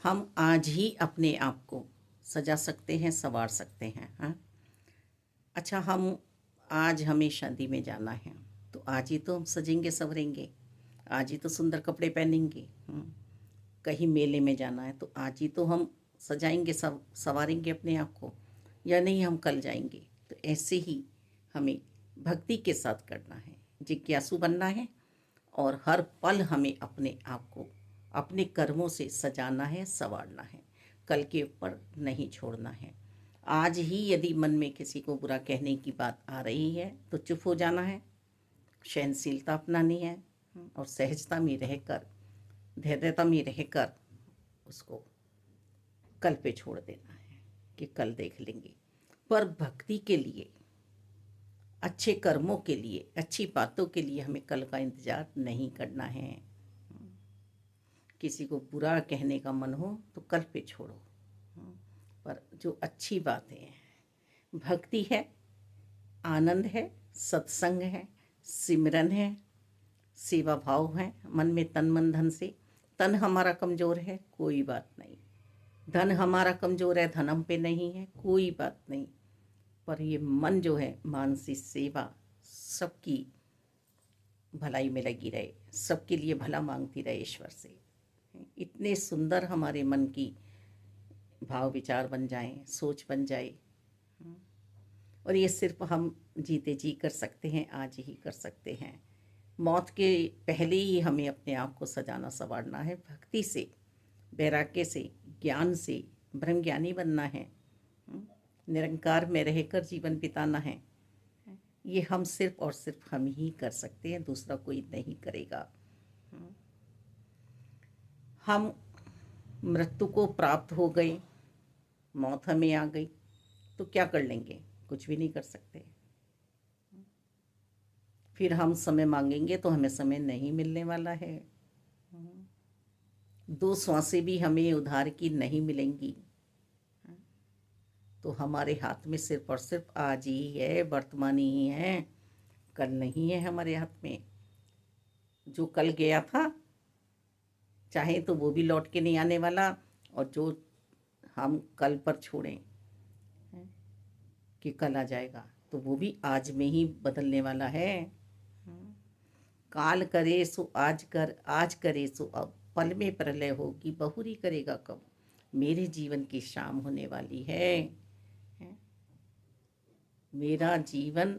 हम आज ही अपने आप को सजा सकते हैं, संवार सकते हैं। हाँ, अच्छा, आज हमें शादी में जाना है तो आज ही तो हम सजेंगे संवरेंगे, आज ही तो सुंदर कपड़े पहनेंगे। कहीं मेले में जाना है तो आज ही तो हम सजाएंगे, संवारेंगे अपने आप को, या नहीं हम कल जाएंगे। तो ऐसे ही हमें भक्ति के साथ करना है, जिज्ञासु बनना है, और हर पल हमें अपने आप को अपने कर्मों से सजाना है, संवारना है, कल के ऊपर नहीं छोड़ना है। आज ही यदि मन में किसी को बुरा कहने की बात आ रही है तो चुप हो जाना है, सहनशीलता अपनानी है, और सहजता में रहकर, धैर्यता में रहकर उसको कल पे छोड़ देना है कि कल देख लेंगे। पर भक्ति के लिए, अच्छे कर्मों के लिए, अच्छी बातों के लिए हमें कल का इंतज़ार नहीं करना है। किसी को बुरा कहने का मन हो तो कल पे छोड़ो, पर जो अच्छी बातें हैं, भक्ति है, आनंद है, सत्संग है, सिमरन है, सेवा भाव है, मन में तन मन धन से। तन हमारा कमज़ोर है, कोई बात नहीं। धन हमारा कमज़ोर है, धन हम पे नहीं है, कोई बात नहीं। पर ये मन जो है, मानसिक सेवा, सबकी भलाई में लगी रहे, सबके लिए भला मांगती रहे ईश्वर से। इतने सुंदर हमारे मन की भाव विचार बन जाएं, सोच बन जाए। और ये सिर्फ हम जीते जी कर सकते हैं, आज ही कर सकते हैं। मौत के पहले ही हमें अपने आप को सजाना संवारना है, भक्ति से, वैराग्य से, ज्ञान से ब्रह्मज्ञानी बनना है, निरंकार में रहकर जीवन बिताना है। ये हम सिर्फ और सिर्फ हम ही कर सकते हैं, दूसरा कोई नहीं करेगा। हम मृत्यु को प्राप्त हो गए, मौत हमें आ गई तो क्या कर लेंगे? कुछ भी नहीं कर सकते। फिर हम समय मांगेंगे तो हमें समय नहीं मिलने वाला है। 2 श्वासें भी हमें उधार की नहीं मिलेंगी। तो हमारे हाथ में सिर्फ और सिर्फ आज ही है, वर्तमान ही है, कल नहीं है हमारे हाथ में। जो कल गया था, चाहे तो वो भी लौट के नहीं आने वाला, और जो हम कल पर छोड़ें कि कल आ जाएगा, तो वो भी आज में ही बदलने वाला है। काल करे सो आज कर, आज करे सो अब, पल में प्रलय होगी बहुरी करेगा कब। मेरे जीवन की शाम होने वाली है। मेरा जीवन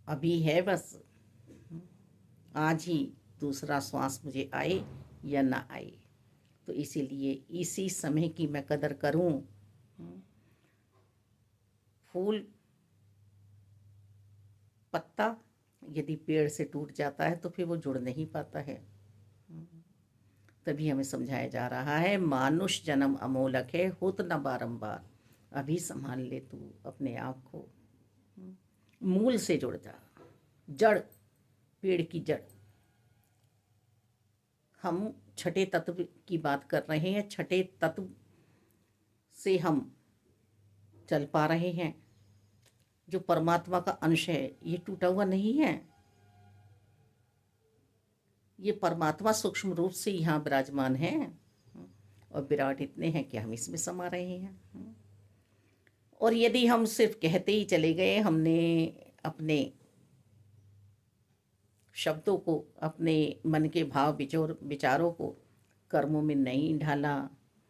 अभी है, बस आज ही दूसरा श्वास मुझे आए या ना आए। तो इसीलिए इसी समय की मैं कदर करूं। फूल, पत्ता यदि पेड़ से टूट जाता है तो फिर वो जुड़ नहीं पाता है। तभी हमें समझाया जा रहा है, मानुष जन्म अमोलक है, होत न बारंबार। अभी संभाल ले तू अपने आप को, मूल से जुड़ जा, जड़, पेड़ की जड़। हम छठे तत्व की बात कर रहे हैं, छठे तत्व से हम चल पा रहे हैं। जो परमात्मा का अंश है, ये टूटा हुआ नहीं है। ये परमात्मा सूक्ष्म रूप से यहाँ विराजमान है, और विराट इतने हैं कि हम इसमें समा रहे हैं। और यदि हम सिर्फ कहते ही चले गए, हमने अपने शब्दों को, अपने मन के भाव विचारों को कर्मों में नहीं ढाला।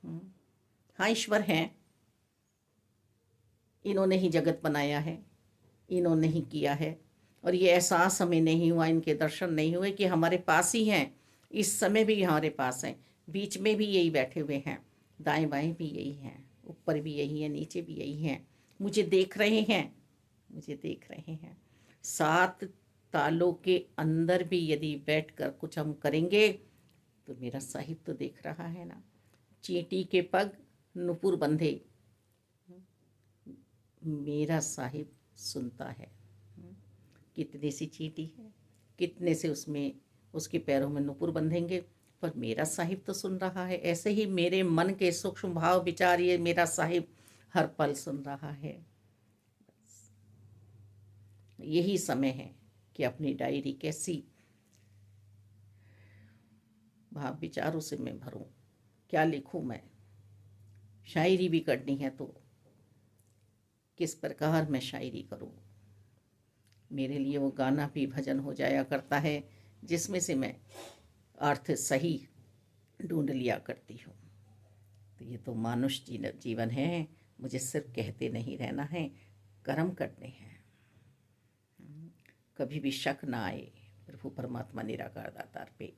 हाँ, ईश्वर हैं, इन्होंने ही जगत बनाया है, इन्होंने ही किया है, और ये एहसास हमें नहीं हुआ, इनके दर्शन नहीं हुए कि हमारे पास ही हैं, इस समय भी हमारे पास हैं, बीच में भी यही बैठे हुए हैं, दाएं बाएं भी यही हैं, ऊपर भी यही है, नीचे भी यही हैं, मुझे देख रहे हैं, मुझे देख रहे हैं। 7 तालों के अंदर भी यदि बैठकर कुछ हम करेंगे तो मेरा साहिब तो देख रहा है ना। चींटी के पग नुपुर बंधे, मेरा साहिब सुनता है। कितनी सी चींटी है, कितने से उसमें, उसके पैरों में नुपुर बंधेंगे, पर मेरा साहिब तो सुन रहा है। ऐसे ही मेरे मन के सूक्ष्म भाव विचार, ये मेरा साहिब हर पल सुन रहा है। यही समय है कि अपनी डायरी कैसी भाव विचारों से मैं भरूं, क्या लिखूं मैं, शायरी भी करनी है तो किस प्रकार मैं शायरी करूं। मेरे लिए वो गाना भी भजन हो जाया करता है जिसमें से मैं अर्थ सही ढूंढ लिया करती हूँ। तो ये तो मानुष जीवन है, मुझे सिर्फ कहते नहीं रहना है, कर्म करने हैं। कभी भी शक ना आए प्रभु परमात्मा निराकार दातार पे।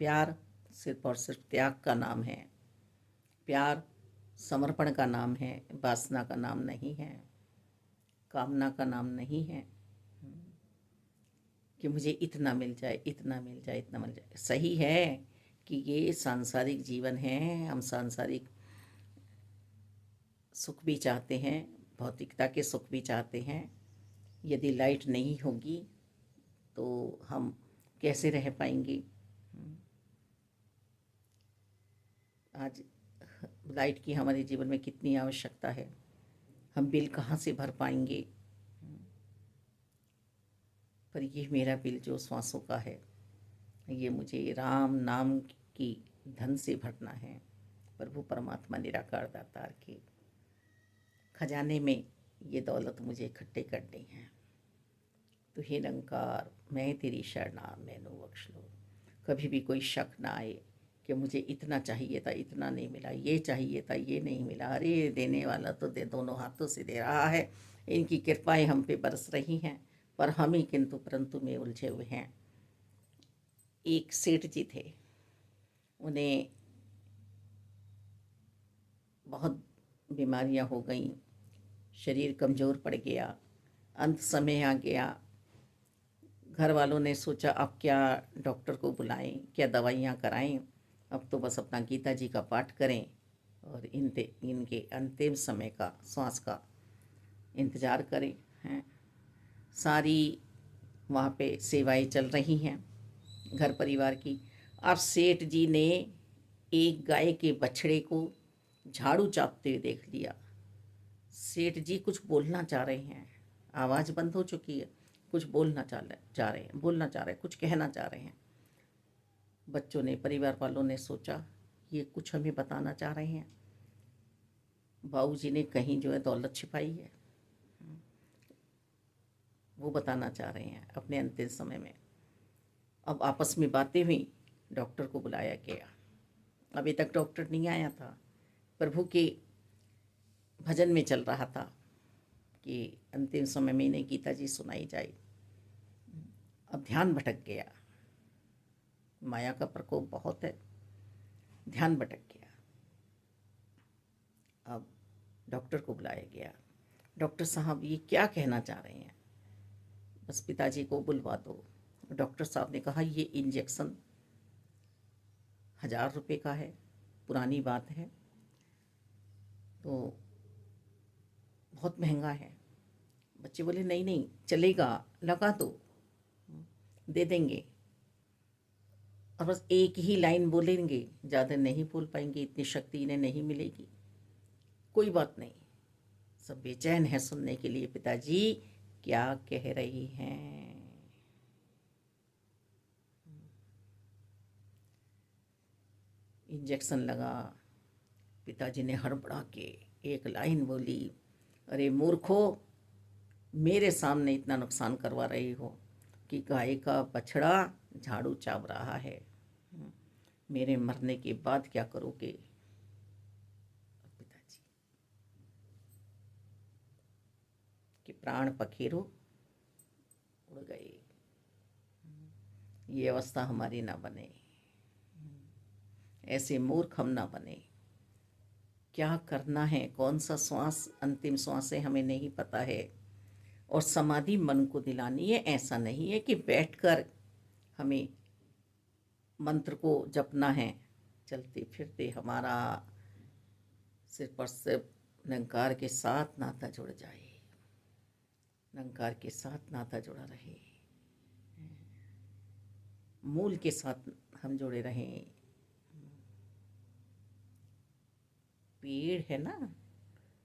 प्यार सिर्फ और सिर्फ त्याग का नाम है, प्यार समर्पण का नाम है, वासना का नाम नहीं है, कामना का नाम नहीं है कि मुझे इतना मिल जाए, इतना मिल जाए, इतना मिल जाए। सही है कि ये सांसारिक जीवन है, हम सांसारिक सुख भी चाहते हैं, भौतिकता के सुख भी चाहते हैं। यदि लाइट नहीं होगी तो हम कैसे रह पाएंगे। आज लाइट की हमारे जीवन में कितनी आवश्यकता है, हम बिल कहाँ से भर पाएंगे। पर ये मेरा बिल जो श्वासों का है, ये मुझे राम नाम की धन से भरना है। प्रभु परमात्मा निराकार दातार के खजाने में ये दौलत मुझे इकट्ठे करनी है। तो हे निरंकार, मैं तेरी शरणागत मैनू बख्श लो। कभी भी कोई शक ना आए कि मुझे इतना चाहिए था, इतना नहीं मिला, ये चाहिए था, ये नहीं मिला। अरे देने वाला तो दोनों हाथों से दे रहा है, इनकी कृपाएं हम पे बरस रही हैं, पर हम ही किंतु परंतु में उलझे हुए हैं। एक सेठ जी थे, उन्हें बहुत बीमारियां हो गईं, शरीर कमज़ोर पड़ गया, अंत समय आ गया। घर वालों ने सोचा अब क्या डॉक्टर को बुलाएं, क्या दवाइयाँ कराएं, अब तो बस अपना गीता जी का पाठ करें और इनके अंतिम समय का श्वास का इंतज़ार करें। हैं सारी वहाँ पे सेवाएं चल रही हैं घर परिवार की। अब सेठ जी ने एक गाय के बछड़े को झाड़ू चापते हुए देख लिया। सेठ जी कुछ बोलना चाह रहे हैं, आवाज़ बंद हो चुकी है, कुछ बोलना चाह रहे हैं, कुछ कहना चाह रहे हैं। बच्चों ने, परिवार वालों ने सोचा ये कुछ हमें बताना चाह रहे हैं। बाबूजी ने कहीं जो है दौलत छिपाई है, वो बताना चाह रहे हैं अपने अंतिम समय में। अब आपस में बातें हुई, डॉक्टर को बुलाया गया। अभी तक डॉक्टर नहीं आया था, प्रभु के भजन में चल रहा था कि अंतिम समय में इन्हें गीता जी सुनाई जाए। अब ध्यान भटक गया, माया का प्रकोप बहुत है, ध्यान भटक गया। अब डॉक्टर को बुलाया गया। डॉक्टर साहब ये क्या कहना चाह रहे हैं, बस पिताजी को बुलवा दो। डॉक्टर साहब ने कहा ये इंजेक्शन 1000 रुपये का है, पुरानी बात है तो बहुत महंगा है। बच्चे बोले नहीं नहीं चलेगा, लगा दो, दे देंगे। और बस एक ही लाइन बोलेंगे, ज़्यादा नहीं बोल पाएंगे, इतनी शक्ति इन्हें नहीं मिलेगी। कोई बात नहीं, सब बेचैन है सुनने के लिए पिताजी क्या कह रही हैं। इंजेक्शन लगा, पिताजी ने हड़बड़ा के एक लाइन बोली, अरे मूर्खो, मेरे सामने इतना नुकसान करवा रही हो कि गाय का बछड़ा झाड़ू चाव रहा है, मेरे मरने के बाद क्या करोगे। पिताजी के प्राण पखेरु उड़ गए। ये अवस्था हमारी ना बने, ऐसे मूर्ख हम ना बने। क्या करना है, कौन सा श्वास अंतिम श्वास है हमें नहीं पता है, और समाधि मन को दिलानी है। ऐसा नहीं है कि बैठकर हमें मंत्र को जपना है, चलते फिरते हमारा सिर पर सिर्फ निरंकार के साथ नाता जुड़ जाए, निरंकार के साथ नाता जुड़ा रहे, मूल के साथ हम जुड़े रहें। पेड़ है ना,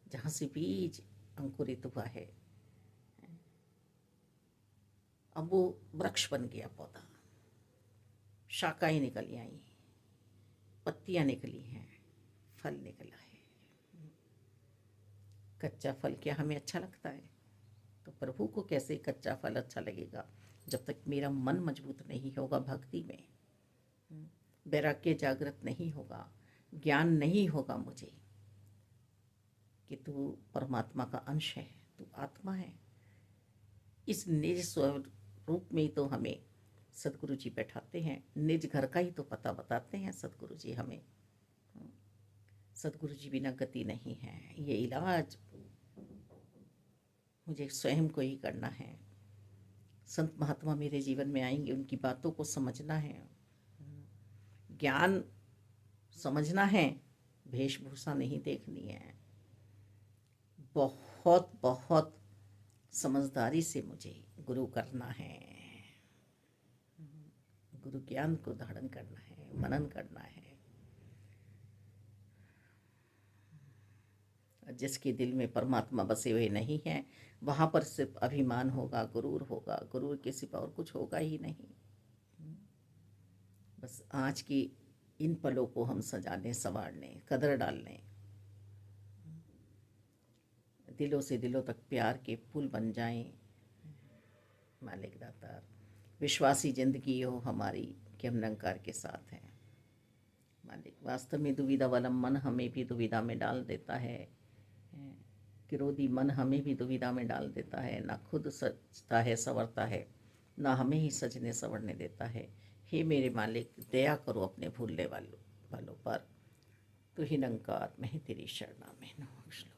जहाँ से बीज अंकुरित हुआ है, अब वो वृक्ष बन गया, पौधा, शाखाएं निकली आई, पत्तियां निकली हैं, फल निकला है। कच्चा फल क्या हमें अच्छा लगता है? तो प्रभु को कैसे कच्चा फल अच्छा लगेगा जब तक मेरा मन मजबूत नहीं होगा भक्ति में, वैराग्य जागृत नहीं होगा, ज्ञान नहीं होगा मुझे कि तू परमात्मा का अंश है, तू आत्मा है। इस निज स्वरूप में ही तो हमें सदगुरु जी बैठाते हैं, निज घर का ही तो पता बताते हैं सदगुरु जी हमें। सदगुरु जी बिना गति नहीं है। ये इलाज मुझे स्वयं को ही करना है। संत महात्मा मेरे जीवन में आएंगे, उनकी बातों को समझना है, ज्ञान समझना है, वेशभूषा नहीं देखनी है। बहुत बहुत समझदारी से मुझे गुरु करना है, गुरु ज्ञान को धारण करना है, मनन करना है। जिसके दिल में परमात्मा बसे हुए नहीं हैं, वहाँ पर सिर्फ अभिमान होगा, गुरूर होगा, गुरूर के सिवा और कुछ होगा ही नहीं। बस आज की इन पलों को हम सजाने, संवारने, कदर डालने, दिलों से दिलों तक प्यार के पुल बन जाएं। मालिक दाता विश्वासी जिंदगी हो हमारी कि हम निरंकार के साथ हैं। मालिक वास्तव में दुविधा वाला मन हमें भी दुविधा में डाल देता है, क्रोधी मन हमें भी दुविधा में डाल देता है, ना खुद सजता है संवरता है, ना हमें ही सजने संवरने देता है। हे मेरे मालिक दया करो अपने भूलने वालों पर, तू ही निरंकार, मैं ही तेरी शरणा में। नमः।